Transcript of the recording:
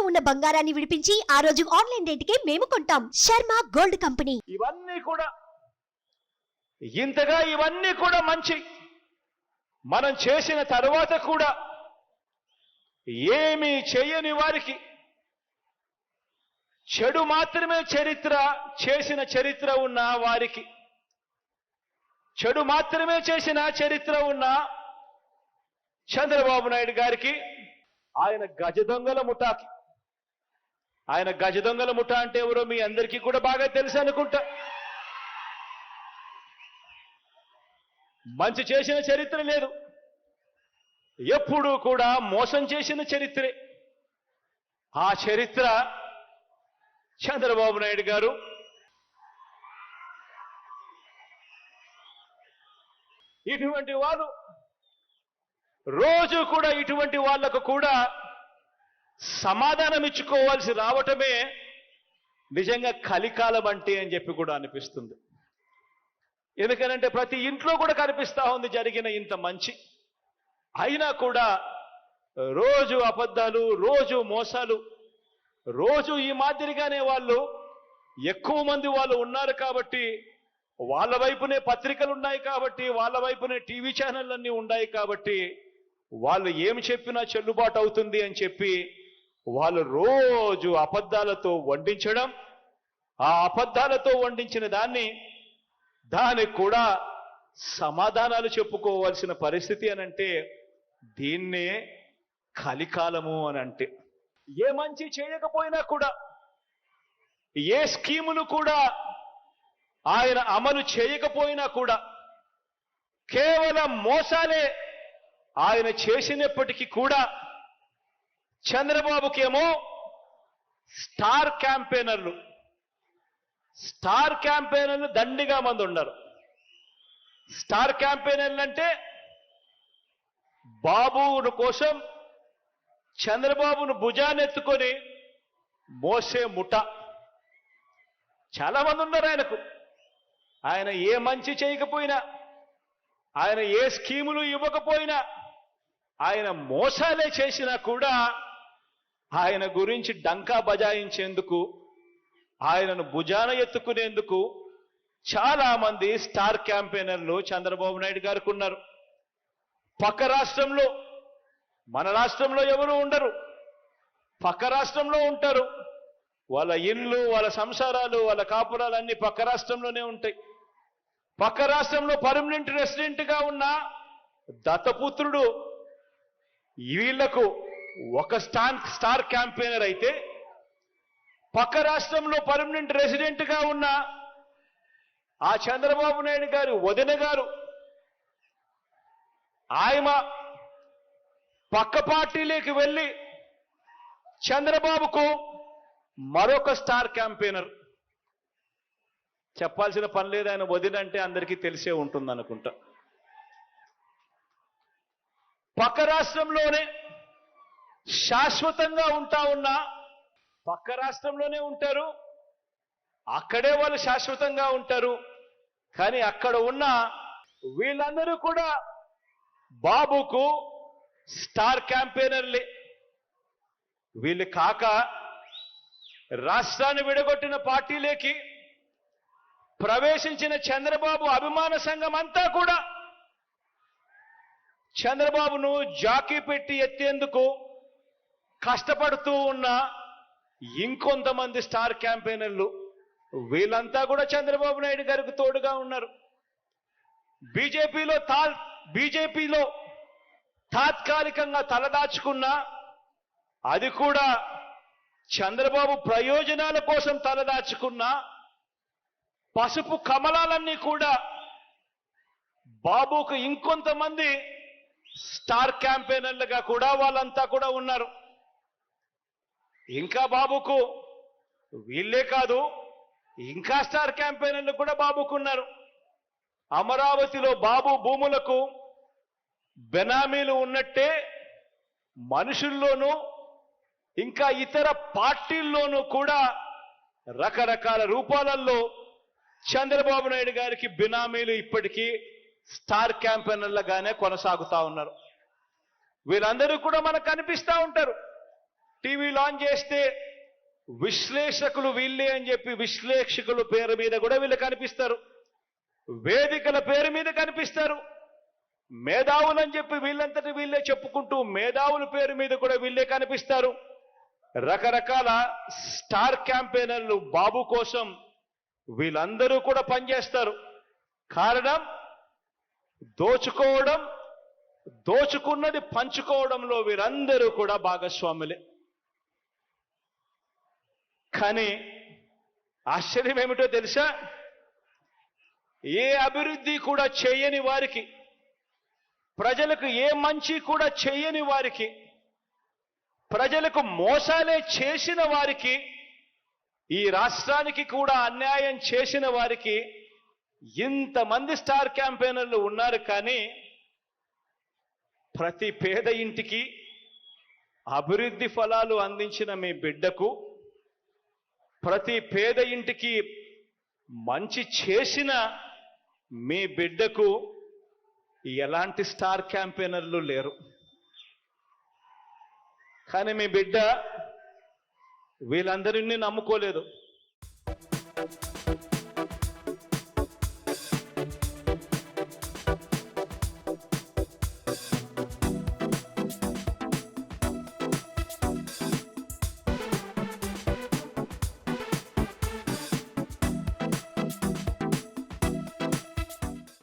ఉన్న బంగారాన్ని విడిపించి ఆ రోజు ఆన్లైన్ రేటుకే మేము కొంటాం. Sharma gold company. ఇవన్నీ కూడా ఇవన్నీ కూడా మంచి మనం చేసిన తరువాత కూడా ఏమీ చేయని వారికి చెడు మాత్రమే చేసిన చరిత్ర ఉన్న వారికి, చెడు మాత్రమే చేసిన చరిత్ర ఉన్న చంద్రబాబు నాయుడు గారికి ఆయన గజ దొంగల ముఠా అంటే ఎవరో మీ అందరికీ కూడా బాగా తెలుసు అనుకుంటా. మంచి చేసిన చరిత్ర లేదు, ఎప్పుడూ కూడా మోసం చేసిన చరిత్రే. ఆ చరిత్ర చంద్రబాబు నాయుడు గారు ఇటువంటి వాళ్ళు రోజు కూడా ఇటువంటి వాళ్లకు కూడా సమాధానం ఇచ్చుకోవాల్సి రావటమే నిజంగా కలికాలం అంటే అని చెప్పి కూడా అనిపిస్తుంది. ఎందుకనంటే ప్రతి ఇంట్లో కూడా కనిపిస్తా ఉంది జరిగిన ఇంత మంచి, అయినా కూడా రోజు అబద్ధాలు, రోజు మోసాలు, రోజు ఈ మాదిరిగానే వాళ్ళు ఎక్కువ మంది వాళ్ళు ఉన్నారు కాబట్టి, వాళ్ళ వైపునే పత్రికలు ఉన్నాయి కాబట్టి, వాళ్ళ వైపునే టీవీ ఛానళ్ళన్నీ ఉన్నాయి కాబట్టి వాళ్ళు ఏమి చెప్పినా చెల్లుబాటు అవుతుంది అని చెప్పి వాళ్ళు రోజు అబద్ధాలతో వండించడం, ఆ అబద్ధాలతో వండించిన దానికి కూడా సమాధానాలు చెప్పుకోవాల్సిన పరిస్థితి అనంటే దీన్నే కలికాలము అని అంటే. ఏ మంచి చేయకపోయినా కూడా, ఏ స్కీములు కూడా ఆయన అమలు చేయకపోయినా కూడా కేవలం మోసాలే ఆయన చేసినప్పటికీ కూడా చంద్రబాబుకేమో స్టార్ క్యాంపెయినర్లు దండిగా మంది ఉన్నారు. స్టార్ క్యాంపెయినర్లు అంటే బాబు కోసం చంద్రబాబును భుజానెత్తుకొని మోసే ముఠ చాలా మంది ఉన్నారు ఆయనకు. ఆయన ఏ మంచి చేయకపోయినా, ఆయన ఏ స్కీములు ఇవ్వకపోయినా, ఆయన మోసాలే చేసినా కూడా ఆయన గురించి డంకా బజాయించేందుకు, ఆయనను భుజాన ఎత్తుకునేందుకు చాలా మంది స్టార్ క్యాంపెయినర్లు చంద్రబాబు నాయుడు గారికి ఉన్నారు. పక్క రాష్ట్రంలో, మన రాష్ట్రంలో ఎవరు ఉండరు, పక్క రాష్ట్రంలో ఉంటారు. వాళ్ళ ఇళ్ళు, వాళ్ళ సంసారాలు, వాళ్ళ కాపురాలు అన్ని పక్క రాష్ట్రంలోనే ఉంటాయి. పక్క రాష్ట్రంలో పర్మనెంట్ రెసిడెంట్గా ఉన్న దత్తపుత్రుడు వీళ్లకు ఒక స్టార్ క్యాంపెయినర్ అయితే, పక్క రాష్ట్రంలో పర్మనెంట్ రెసిడెంట్గా ఉన్న ఆ చంద్రబాబు నాయుడు గారు వదిన గారు, ఆయన పక్క పార్టీలోకి వెళ్ళి చంద్రబాబుకు మరొక స్టార్ క్యాంపెయినర్. చెప్పాల్సిన పని లేదు, ఆయన వదిన అంటే అందరికీ తెలిసే ఉంటుంది అనుకుంటా. పక్క రాష్ట్రంలోనే శాశ్వతంగా ఉన్నా, పక్క రాష్ట్రంలోనే ఉంటారు, అక్కడే వాళ్ళు శాశ్వతంగా ఉంటారు. కానీ అక్కడ ఉన్న వీళ్ళందరూ కూడా బాబుకు స్టార్ క్యాంపెయినర్లే. వీళ్ళు కాక రాష్ట్రాన్ని విడగొట్టిన పార్టీలోకి ప్రవేశించిన చంద్రబాబు అభిమాన సంఘం అంతా కూడా చంద్రబాబును జాకీ పెట్టి ఎత్తేందుకు కష్టపడుతూ ఉన్న ఇంకొంతమంది స్టార్ క్యాంపెయినర్లు, వీళ్ళంతా కూడా చంద్రబాబు నాయుడు గారికి తోడుగా ఉన్నారు. బీజేపీలో తాత్కాలికంగా తలదాచుకున్న, అది కూడా చంద్రబాబు ప్రయోజనాల కోసం తలదాచుకున్న పసుపు కమలాలన్నీ కూడా బాబుకు ఇంకొంతమంది స్టార్ క్యాంపెయినర్లుగా కూడా వాళ్ళంతా కూడా ఉన్నారు. ఇంకా బాబుకు వీళ్ళే కాదు, ఇంకా స్టార్ క్యాంపెయినర్లు కూడా బాబుకున్నారు. అమరావతిలో బాబు భూములకు బెనామీలు ఉన్నట్టే మనుషుల్లోనూ ఇంకా ఇతర పార్టీల్లోనూ కూడా రకరకాల రూపాలలో చంద్రబాబు నాయుడు గారికి బినామీలు ఇప్పటికీ స్టార్ క్యాంపెయినర్లుగానే కొనసాగుతా ఉన్నారు. వీళ్ళందరూ కూడా మనకు కనిపిస్తూ ఉంటారు. టీవీలు ఆన్ చేస్తే విశ్లేషకులు వీళ్ళే అని చెప్పి విశ్లేషకుల పేరు మీద కూడా వీళ్ళు కనిపిస్తారు. వేదికల పేరు మీద కనిపిస్తారు. మేధావులని చెప్పి వీళ్ళంతటి వీళ్ళే చెప్పుకుంటూ మేధావుల పేరు మీద కూడా వీళ్ళే కనిపిస్తారు. రకరకాల స్టార్ క్యాంపెయినర్లు బాబు కోసం వీళ్ళందరూ కూడా పనిచేస్తారు. కారణం దోచుకోవడం, దోచుకున్నది పంచుకోవడంలో వీరందరూ కూడా భాగస్వాములే. కానీ ఆశ్చర్యం ఏమిటో తెలుసా? ఏ అభివృద్ధి కూడా చేయని వారికి, ప్రజలకు ఏ మంచి కూడా చేయని వారికి, ప్రజలకు మోసాలే చేసిన వారికి, ఈ రాష్ట్రానికి కూడా అన్యాయం చేసిన వారికి ఇంతమంది స్టార్ క్యాంపెయినర్లు ఉన్నారు. కానీ ప్రతి పేద ఇంటికి అభివృద్ధి ఫలాలు అందించిన మీ బిడ్డకు, ప్రతి పేద ఇంటికి మంచి చేసిన మీ బిడ్డకు ఎలాంటి స్టార్ క్యాంపెయినర్లు లేరు. కానీ మీ బిడ్డ వీళ్ళందరినీ నమ్ముకోలేదు.